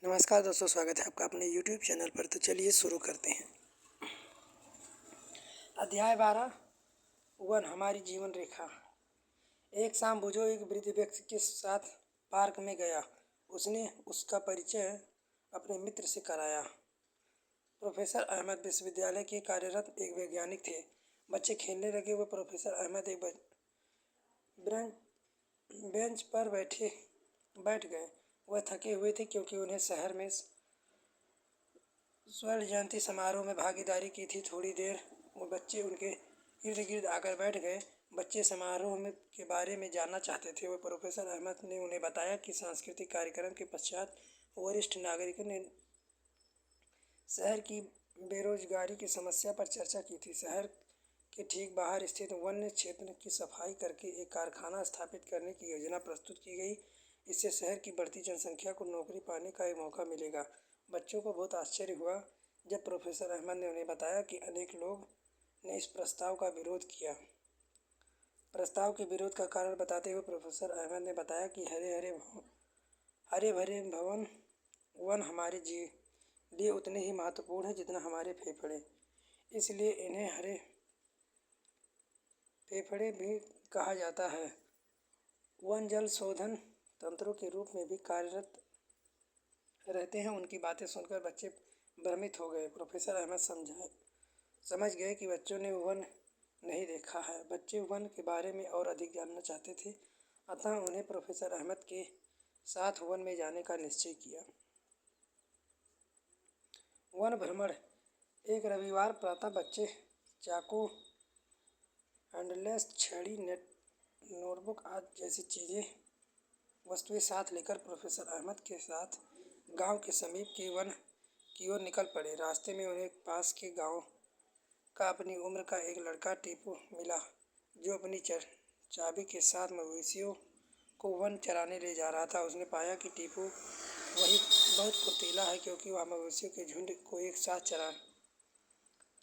नमस्कार दोस्तों, स्वागत है आपका अपने YouTube चैनल पर। तो चलिए शुरू करते हैं। अध्याय 12 वन हमारी जीवन रेखा। एक शाम बुजो एक वृद्ध व्यक्ति के साथ पार्क में गया। उसने उसका परिचय अपने मित्र से कराया। प्रोफेसर अहमद विश्वविद्यालय के कार्यरत एक वैज्ञानिक थे। बच्चे खेलने लगे हुए प्रोफेसर अहमद एक बेंच पर बैठ गए। वह थके हुए थे क्योंकि उन्हें शहर में स्वर्ण जयंती समारोह में भागीदारी की थी। थोड़ी देर वो बच्चे उनके इर्द गिर्द आकर बैठ गए। बच्चे समारोह में के बारे में जानना चाहते थे। वह प्रोफेसर अहमद ने उन्हें बताया कि सांस्कृतिक कार्यक्रम के पश्चात वरिष्ठ नागरिकों ने शहर की बेरोजगारी की समस्या पर चर्चा की थी। शहर के ठीक बाहर स्थित वन्य क्षेत्र की सफाई करके एक कारखाना स्थापित करने की योजना प्रस्तुत की गई। इससे शहर की बढ़ती जनसंख्या को नौकरी पाने का एक मौका मिलेगा। बच्चों को बहुत आश्चर्य हुआ जब प्रोफेसर अहमद ने उन्हें बताया कि अनेक लोग ने इस प्रस्ताव का विरोध किया। प्रस्ताव के विरोध का कारण बताते हुए प्रोफेसर अहमद ने बताया कि हरे भरे वन हमारे लिए उतने ही महत्वपूर्ण हैं जितना हमारे फेफड़े। इसलिए इन्हें हरे फेफड़े भी कहा जाता है। वन जल शोधन तंत्रों के रूप में भी कार्यरत रहते हैं। उनकी बातें सुनकर बच्चे भ्रमित हो गए। प्रोफेसर अहमद समझ गए कि बच्चों ने वन नहीं देखा है। बच्चे वन के बारे में और अधिक जानना चाहते थे, अतः उन्हें प्रोफेसर अहमद के साथ वन में जाने का निश्चय किया। वन भ्रमण। एक रविवार प्रातः बच्चे चाकू, हैंडलेस छड़ी, नोटबुक आदि जैसी वस्तुएं साथ लेकर प्रोफेसर अहमद के साथ गांव के समीप के वन की ओर निकल पड़े। रास्ते में उन्हें पास के गांव का अपनी उम्र का एक लड़का टीपू मिला, जो अपनी चाबी के साथ मवेशियों को वन चराने ले जा रहा था। उसने पाया कि टीपू वही बहुत फुर्तीला है क्योंकि वह मवेशियों के झुंड को एक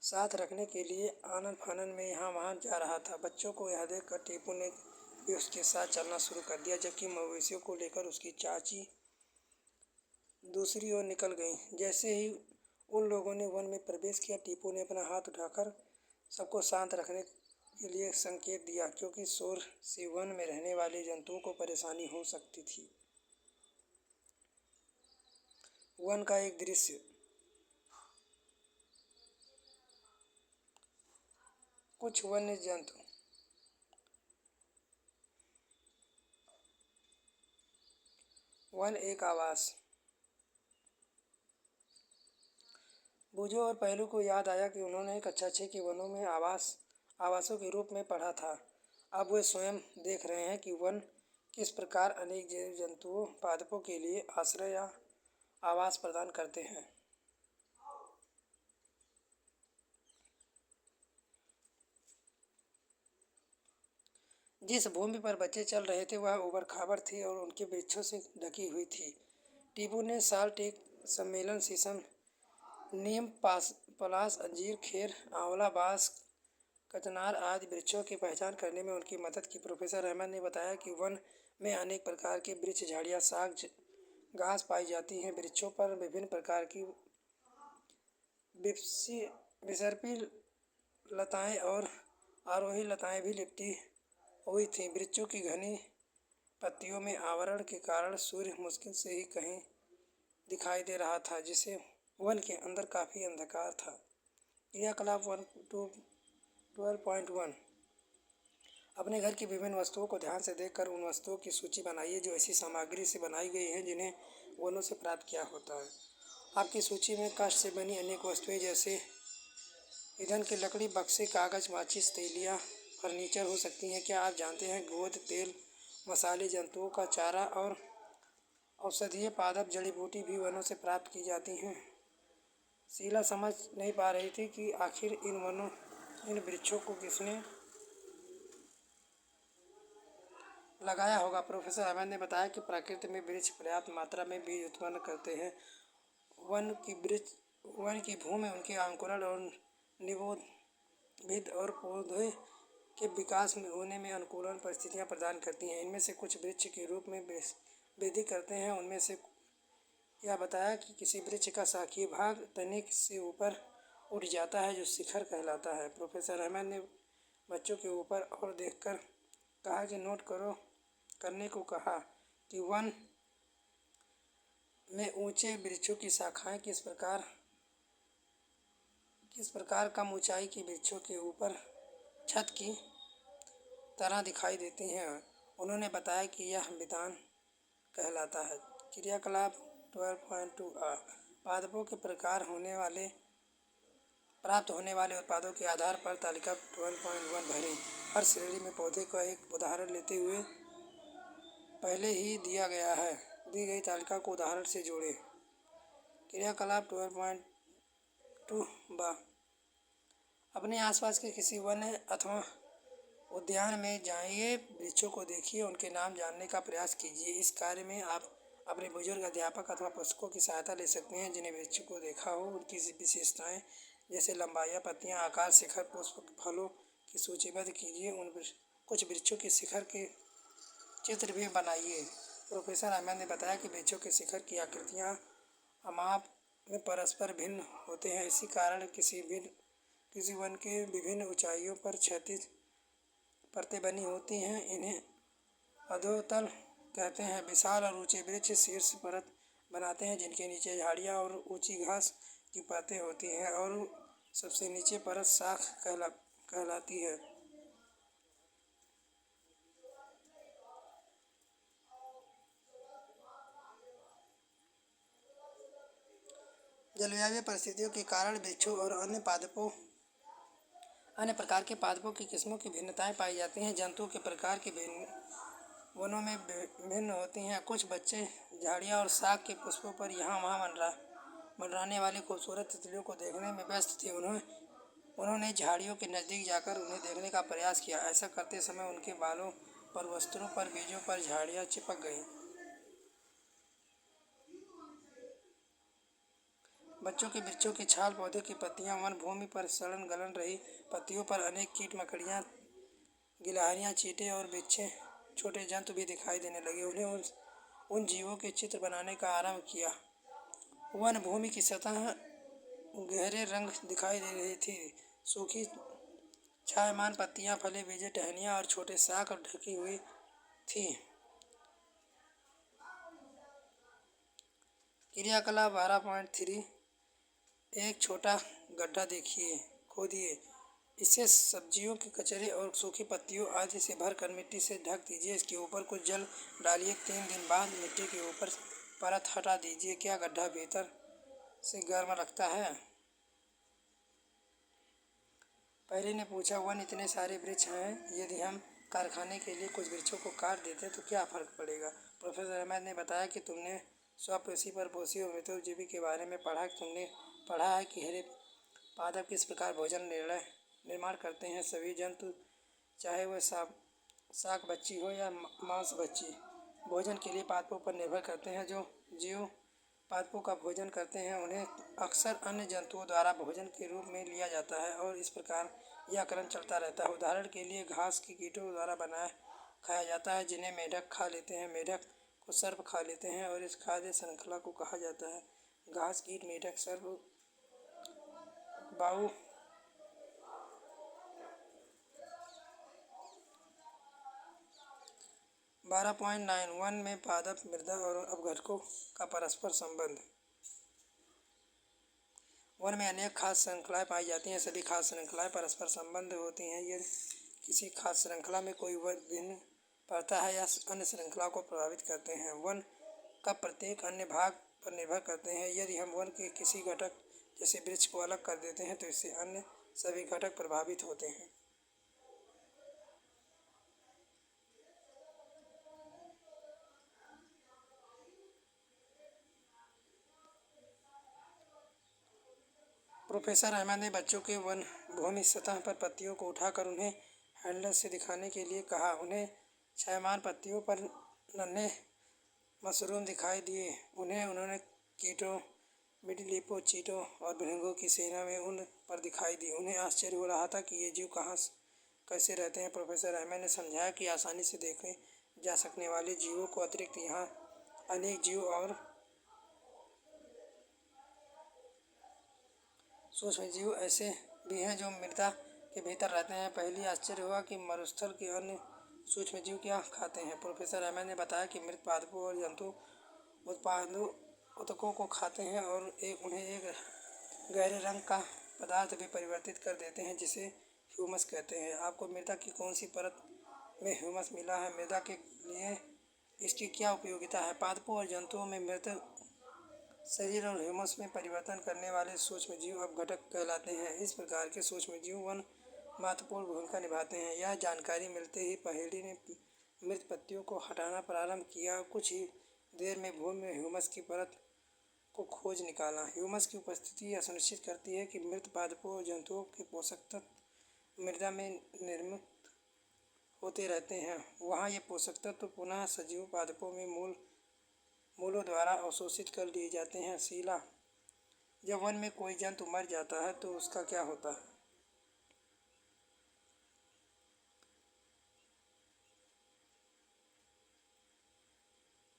साथ रखने के लिए आनन फानन में यहाँ वहाँ जा रहा था। बच्चों को यह देखकर टीपू ने भी उसके साथ चलना शुरू कर दिया, जबकि मवेशियों को लेकर उसकी चाची दूसरी ओर निकल गई। जैसे ही उन लोगों ने वन में प्रवेश किया, टीपू ने अपना हाथ उठाकर सबको शांत रखने के लिए संकेत दिया, क्योंकि शोर से वन में रहने वाले जंतुओं को परेशानी हो सकती थी। वन का एक दृश्य। कुछ वन्य जंतु। वन एक आवास। बूझो और पहलू को याद आया कि उन्होंने कक्षा 6 के वनों में आवासों के रूप में पढ़ा था। अब वे स्वयं देख रहे हैं कि वन किस प्रकार अनेक जीव जंतुओं पादपों के लिए आश्रय या आवास प्रदान करते हैं। जिस भूमि पर बच्चे चल रहे थे वह उबड़ खाबड़ थी और उनके वृक्षों से ढकी हुई थी। टीपू ने साल्ट एक सम्मेलन, शीशम, नीम, पलाश, अंजीर, खेर, आंवला, बांस, कचनार आदि वृक्षों की पहचान करने में उनकी मदद की। प्रोफेसर अहमद ने बताया कि वन में अनेक प्रकार के वृक्ष, झाड़ियाँ, साग, घास पाई जाती हैं। वृक्षों पर विभिन्न प्रकार की विसर्पी लताएं और आरोही लताएं भी लिपटी हुई थीं। वृक्षों की घनी पत्तियों में आवरण के कारण सूर्य मुश्किल से ही कहीं दिखाई दे रहा था, जिससे वन के अंदर काफ़ी अंधकार था। क्रियाकलाप 12.1। अपने घर की विभिन्न वस्तुओं को ध्यान से देखकर उन वस्तुओं की सूची बनाइए जो ऐसी सामग्री से बनाई गई हैं जिन्हें वनों से प्राप्त किया होता है। आपकी सूची में काष्ठ से बनी अनेक वस्तुएं जैसे ईंधन की लकड़ी, बक्से, कागज, माचिस, तेलियाँ, फर्नीचर हो सकती हैं। क्या आप जानते हैं गोंद, तेल, मसाले, जंतुओं का चारा और औषधीय पादप, जड़ी बूटी भी वनों से प्राप्त की जाती हैं। शीला समझ नहीं पा रही थी कि आखिर इन वृक्षों को किसने लगाया होगा। प्रोफेसर अहमद ने बताया कि प्रकृति में वृक्ष पर्याप्त मात्रा में बीज उत्पन्न करते हैं। वन की भूमि उनके अंकुरण और निबोध और पौधे के विकास में होने में अनुकूल परिस्थितियां प्रदान करती हैं। इनमें से कुछ वृक्ष के रूप में वृद्धि करते हैं। उनमें से यह बताया कि किसी वृक्ष का शाखीय भाग तने से ऊपर उठ जाता है जो शिखर कहलाता है। प्रोफेसर अहमद ने बच्चों के ऊपर और देखकर कहा कि नोट करने को कहा कि वन में ऊंचे वृक्षों की शाखाएं किस प्रकार कम ऊंचाई के वृक्षों के ऊपर छत की तरह दिखाई देती हैं। उन्होंने बताया कि यह विधान कहलाता है। क्रियाकलाप 12.2 पादपों के प्रकार प्राप्त होने वाले उत्पादों के आधार पर तालिका 12.1 भरें। हर श्रेणी में पौधे का एक उदाहरण लेते हुए पहले ही दी गई तालिका को उदाहरण से जोड़ें। क्रियाकलाप 12.2 अपने आसपास के किसी वन अथवा उद्यान में जाइए, वृक्षों को देखिए, उनके नाम जानने का प्रयास कीजिए। इस कार्य में आप अपने बुजुर्ग अध्यापक अथवा पुस्तकों की सहायता ले सकते हैं जिन्हें वृक्ष को देखा हो। उनकी विशेषताएं जैसे लंबाई, पत्तियां, आकार, शिखर, पुष्प, फलों की सूचीबद्ध कीजिए। कुछ वृक्षों के शिखर के चित्र भी बनाइए। प्रोफेसर अहमद ने बताया कि वृक्षों के शिखर की आकृतियां माप में परस्पर भिन्न होते हैं। इसी कारण किसी वन के विभिन्न ऊंचाइयों पर क्षैतिज परतें बनी होती हैं। इन्हें अधोतल कहते हैं। विशाल और ऊंचे वृक्ष शीर्ष परत बनाते हैं जिनके नीचे झाड़ियाँ और ऊंची घास की परतें होती हैं और सबसे नीचे परत शाख कहलाती है। जलवायु परिस्थितियों के कारण वृक्षों और अन्य प्रकार के पादपों की किस्मों की भिन्नताएं पाई जाती हैं। जंतुओं के प्रकार के वनों में भिन्न होती हैं। कुछ बच्चे झाड़ियाँ और शाख के पुष्पों पर यहाँ वहाँ मंडराने वाली खूबसूरत तितलियों को देखने में व्यस्त थे। उन्होंने झाड़ियों के नज़दीक जाकर उन्हें देखने का प्रयास किया। ऐसा करते समय उनके बालों पर, वस्त्रों पर, बीजों पर झाड़ियाँ चिपक गईं। बच्चों के वृक्षों की छाल, पौधे की पत्तियां, वन भूमि पर सड़न गलन रही पत्तियों पर अनेक कीट, मकड़ियाँ, गिलहरियाँ, चींटे और बिच्छे छोटे जंतु भी दिखाई देने लगे। उन्हें उन जीवों के चित्र बनाने का आरंभ किया। वन भूमि की सतह गहरे रंग दिखाई दे रही थी। सूखी छायमान पत्तियां, फले, बीजे, टहनियाँ और छोटे शाख ढकी हुई थी। क्रियाकलाप 12.3 एक छोटा गड्ढा खोदिए। इसे सब्जियों के कचरे और सूखी पत्तियों आदि से भरकर मिट्टी से ढक दीजिए। इसके ऊपर कुछ जल डालिए। 3 दिन बाद मिट्टी के ऊपर परत हटा दीजिए। क्या गड्ढा भीतर से गर्म रखता है? पहले ने पूछा, वन इतने सारे वृक्ष हैं, यदि हम कारखाने के लिए कुछ वृक्षों को काट देते तो क्या फ़र्क पड़ेगा? प्रोफेसर अहमद ने बताया कि तुमने स्वपोषी, परपोषी और मित्रजीवी के बारे में तुमने पढ़ा है कि हरे पादप किस प्रकार भोजन निर्माण करते हैं। सभी जंतु, चाहे वह शाक बच्ची हो या मांस बच्ची, भोजन के लिए पादपों पर निर्भर करते हैं। जो जीव पादपों का भोजन करते हैं उन्हें अक्सर अन्य जंतुओं द्वारा भोजन के रूप में लिया जाता है और इस प्रकार यह क्रम चलता रहता है। उदाहरण के लिए घास की कीटों द्वारा खाया जाता है जिन्हें मेढक खा लेते हैं। मेढक को सर्प खा लेते हैं और इस खाद्य श्रृंखला को कहा जाता है घास कीट, मेढक, सर्प, बाऊ। 12.9 वन में पादप, मृदा और अपघटकों का परस्पर संबंध। वन में अनेक खाद्य श्रृंखलाएं पाई जाती हैं। सभी खाद्य श्रृंखलाएं परस्पर संबंध होती हैं। यदि किसी खाद्य श्रृंखला में कोई भिन्न पड़ता है या अन्य श्रृंखला को प्रभावित करते हैं, वन का प्रत्येक अन्य भाग पर निर्भर करते हैं। यदि हम वन के किसी घटक जैसे वृक्ष को अलग कर देते हैं तो इससे अन्य सभी घटक प्रभावित होते हैं। प्रोफेसर अहमद ने बच्चों के वन भूमि सतह पर पत्तियों को उठाकर उन्हें हैंडल से दिखाने के लिए कहा। उन्हें छायमान पत्तियों पर नन्हे मशरूम दिखाई दिए। उन्होंने कीटों, मिडलिपो, चींटों और भृंगों की सेना में उन पर दिखाई दी। उन्हें आश्चर्य हो रहा था कि ये जीव कैसे रहते हैं। प्रोफेसर अहमद ने समझाया कि आसानी से देखे जा सकने वाले जीवों को अतिरिक्त यहाँ अनेक जीव और सूक्ष्म जीव ऐसे भी हैं जो मृदा के भीतर रहते हैं। पहली आश्चर्य हुआ कि मरुस्थल के अन्य सूक्ष्म जीव क्या खाते हैं। प्रोफेसर अहमद ने बताया कि मृत पादपों और जंतु उत्पादों ऊतकों को खाते हैं और उन्हें एक गहरे रंग का पदार्थ भी परिवर्तित कर देते हैं जिसे ह्यूमस कहते हैं। आपको मृदा की कौन सी परत में ह्यूमस मिला है? मृदा के लिए इसकी क्या उपयोगिता है? पादपों और जंतुओं में मृत शरीर और ह्यूमस में परिवर्तन करने वाले सूक्ष्म जीव अपघटक कहलाते हैं। इस प्रकार के सूक्ष्म जीव वन महत्वपूर्ण भूमिका निभाते हैं। यह जानकारी मिलते ही पहेली ने मृत पत्तियों को हटाना प्रारंभ किया। कुछ ही देर में भूमि में ह्यूमस की परत को खोज निकाला। ह्यूमस की उपस्थिति यह सुनिश्चित करती है कि मृत पादपों और जंतुओं के पोषक तत्व मृदा में निर्मित होते रहते हैं। वहाँ ये पोषक तत्व पुनः सजीव पादपों में मूलों द्वारा अवशोषित कर लिए जाते हैं। शीला, जब वन में कोई जंतु मर जाता है तो उसका क्या होता है?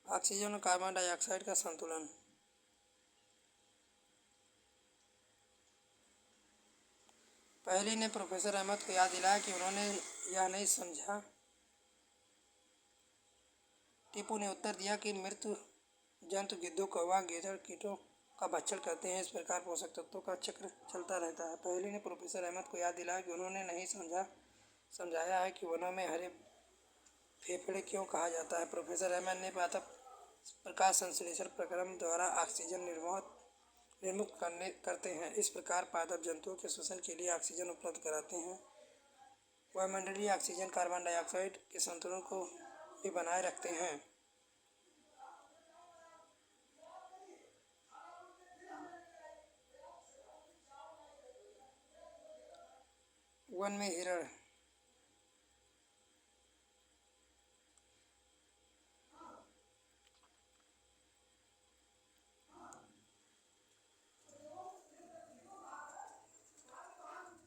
ऑक्सीजन और कार्बन डाइऑक्साइड का संतुलन। पहली ने प्रोफेसर अहमद को याद दिलाया कि उन्होंने यह नहीं समझा। टीपू ने उत्तर दिया कि मृत जंतु गिद्धों, कौवा, गीदड़ कीटों का भक्षण करते हैं। इस प्रकार पोषक तत्वों का चक्र चलता रहता है। पहली ने प्रोफेसर अहमद को याद दिलाया कि उन्होंने नहीं समझाया है कि वनों में हरे फेफड़े क्यों कहा जाता है। प्रोफेसर अहमद ने पादप प्रकाश संश्लेषण प्रक्रम द्वारा ऑक्सीजन निर्मुक्त करते हैं। इस प्रकार पादप जंतुओं के श्वसन के लिए ऑक्सीजन उपलब्ध कराते हैं। वायुमंडलीय ऑक्सीजन कार्बन डाइऑक्साइड के संतुलन को भी बनाए रखते हैं। वन में हिरण।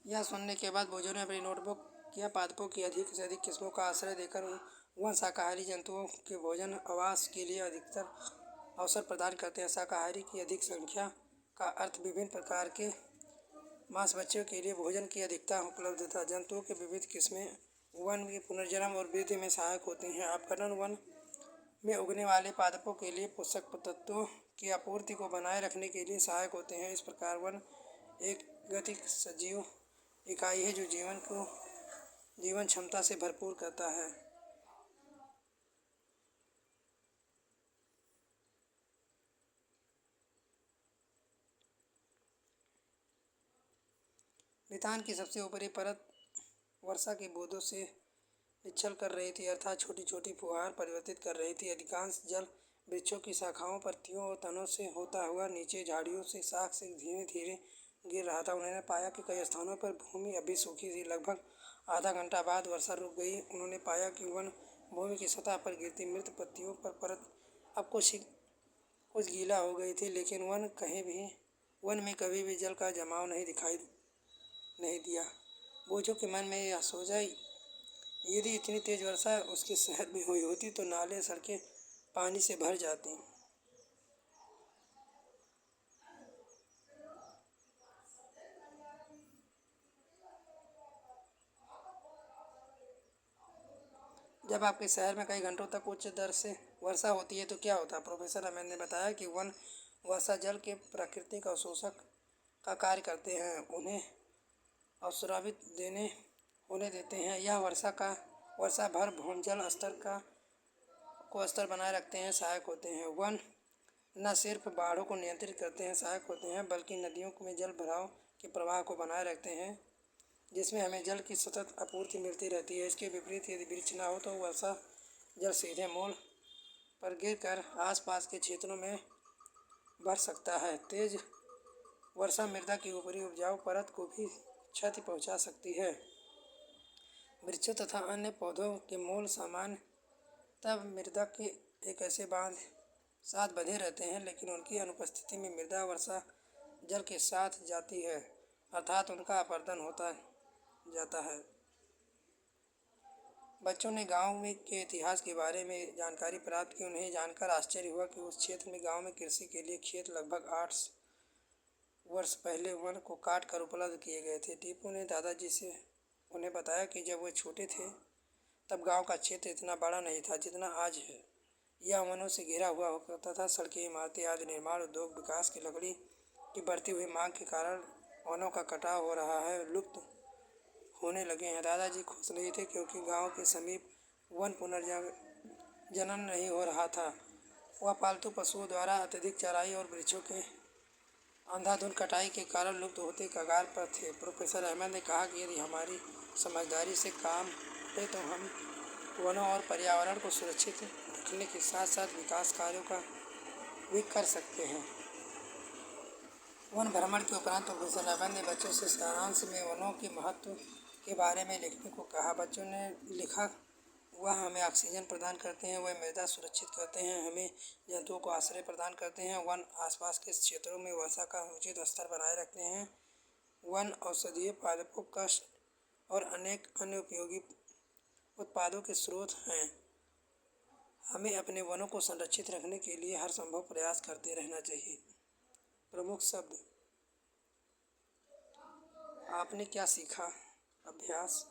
यह सुनने के बाद बोझों ने अपनी नोटबुक किया। पादपों की अधिक से अधिक किस्मों का आश्रय देकर वन शाकाहारी जंतुओं के भोजन आवास के लिए अधिकतर अवसर प्रदान करते हैं। शाकाहारी की अधिक संख्या का अर्थ विभिन्न प्रकार के मांस भक्षियों के लिए भोजन की अधिकता उपलब्धता। जंतुओं के विविध किस्में वन के पुनर्जन्म और वृद्धि में सहायक होती हैं। अपघटन वन में उगने वाले पादपों के लिए पोषक तत्वों की आपूर्ति को बनाए रखने के लिए सहायक होते हैं। इस प्रकार वन एक गतिक सजीव इकाई है जो जीवन को जीवन क्षमता से भरपूर करता है। मितान की सबसे ऊपरी परत वर्षा की बूंदों से निच्छल कर रही थी, अर्थात छोटी छोटी फुहार परिवर्तित कर रही थी। अधिकांश जल वृक्षों की शाखाओं, पत्तियों और तनों से होता हुआ नीचे झाड़ियों से शाख से धीरे धीरे गिर रहा था। उन्होंने पाया कि कई स्थानों पर भूमि अभी सूखी थी। लगभग आधा घंटा बाद वर्षा रुक गई। उन्होंने पाया कि वन भूमि की सतह पर गिरती मृत पत्तियों पर परत अब कुछ गीला हो गई थी, लेकिन वन में कभी भी जल का जमाव दिखाई नहीं दिया। बोझों के मन में यह सोचा, यदि इतनी तेज वर्षा उसके शहर में हुई होती तो नाले सड़कें पानी से भर जाती। जब आपके शहर में कई घंटों तक उच्च दर से वर्षा होती है तो क्या होता है? प्रोफेसर अहमद ने बताया कि वन वर्षा जल के प्राकृतिक अवशोषक का कार्य करते हैं, उन्हें अवस्रावित होने देते हैं। यह वर्षा भर भूजल स्तर बनाए रखते हैं, सहायक होते हैं। वन न सिर्फ बाढ़ों को नियंत्रित करते हैं, सहायक होते हैं, बल्कि नदियों में जल भराव के प्रवाह को बनाए रखते हैं, जिसमें हमें जल की सतत आपूर्ति मिलती रहती है। इसके विपरीत यदि वृक्ष न हो तो वर्षा जल सीधे मूल पर गिरकर आसपास के क्षेत्रों में भर सकता है। तेज वर्षा मृदा की ऊपरी उपजाऊ परत को भी क्षति पहुंचा सकती है। वृक्षों तथा अन्य पौधों के मूल सामान्य तब मृदा के एक ऐसे बांध साथ बंधे रहते हैं, लेकिन उनकी अनुपस्थिति में मृदा वर्षा जल के साथ जाती है, अर्थात उनका अपरदन होता जाता है। बच्चों ने गांव के इतिहास के बारे में जानकारी प्राप्त की। उन्हें जानकर आश्चर्य हुआ कि उस क्षेत्र में गांव में कृषि के लिए खेत लगभग वर्ष पहले वन को काट कर उपलब्ध किए गए थे। टीपू ने दादाजी से उन्हें बताया कि जब वे छोटे थे तब गांव का क्षेत्र इतना बड़ा नहीं था जितना आज है। यह वनों से घिरा हुआ होता था। सड़कें, इमारतें आदि निर्माण उद्योग विकास की लकड़ी की बढ़ती हुई मांग के कारण वनों का कटाव हो रहा है, लुप्त होने लगे हैं। दादाजी खुश नहीं थे क्योंकि गांव के समीप वन पुनर्जनन नहीं हो रहा था। वह पालतू पशुओं द्वारा अत्यधिक चराई और वृक्षों के अंधाधुंध कटाई के कारण लुप्त होते कगार पर थे। प्रोफेसर अहमद ने कहा कि यदि हमारी समझदारी से काम है तो हम वनों और पर्यावरण को सुरक्षित रखने के साथ साथ विकास कार्यों का भी कर सकते हैं। वन भ्रमण के उपरांत प्रोफेसर अहमद ने बच्चों से सारांश में वनों के महत्व के बारे में लिखने को कहा। बच्चों ने लिखा, वह हमें ऑक्सीजन प्रदान करते हैं, वह मृदा सुरक्षित करते हैं, हमें जंतुओं को आश्रय प्रदान करते हैं, वन आसपास के क्षेत्रों में वर्षा का उचित स्तर बनाए रखते हैं, वन औषधीय पादपों का और अनेक अन्य उपयोगी उत्पादों के स्रोत हैं। हमें अपने वनों को संरक्षित रखने के लिए हर संभव प्रयास करते रहना चाहिए। प्रमुख शब्द। आपने क्या सीखा? अभ्यास।